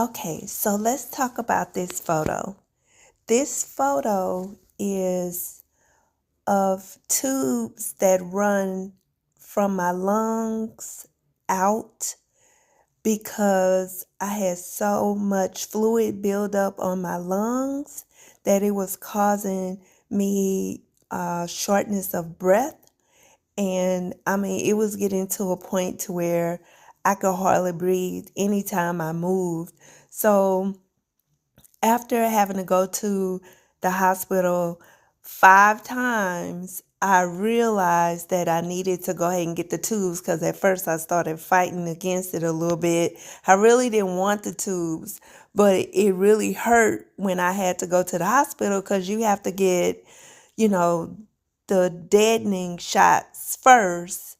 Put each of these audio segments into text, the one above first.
Okay, so let's talk about this photo. This photo is of tubes that run from my lungs out because I had so much fluid buildup on my lungs that it was causing me shortness of breath. And I mean, it was getting to a point to where I could hardly breathe anytime I moved. So after having to go to the hospital 5 times, I realized that I needed to go ahead and get the tubes because at first I started fighting against it a little bit. I really didn't want the tubes, but it really hurt when I had to go to the hospital because you have to get, you know, the deadening shots first,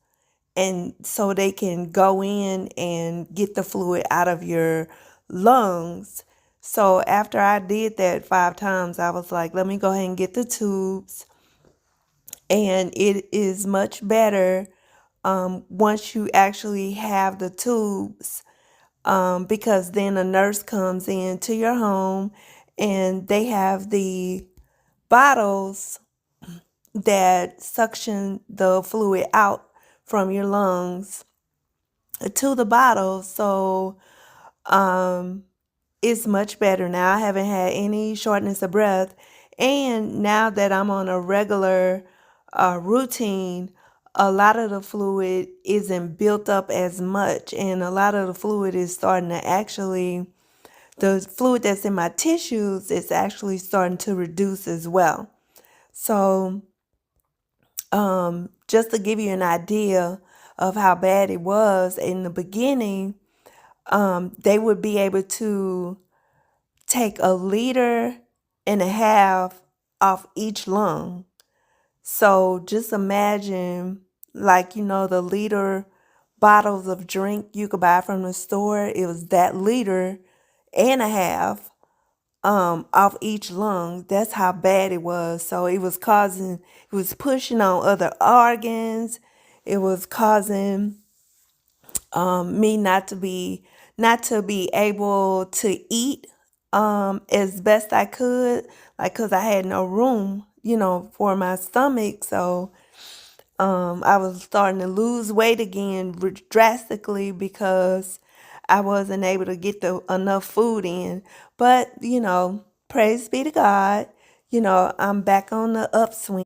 and so they can go in and get the fluid out of your lungs. So after I did that 5 times, I was like, let me go ahead and get the tubes. And it is much better once you actually have the tubes, because then a nurse comes into your home and they have the bottles that suction the fluid out from your lungs to the bottle. So um, it's much better now. I haven't had any shortness of breath. And now that I'm on a regular routine, a lot of the fluid isn't built up as much. And a lot of the fluid is starting to actually, the fluid that's in my tissues is actually starting to reduce as well. So just to give you an idea of how bad it was in the beginning, they would be able to take 1.5 liters off each lung. So just imagine, like, the liter bottles of drink you could buy from the store. It was that 1.5 liters off each lung. That's how bad it was. So it was pushing on other organs. It was causing me not to be able to eat as best I could, like, because I had no room, for my stomach. So I was starting to lose weight again drastically because I wasn't able to get enough food in. But praise be to God, I'm back on the upswing.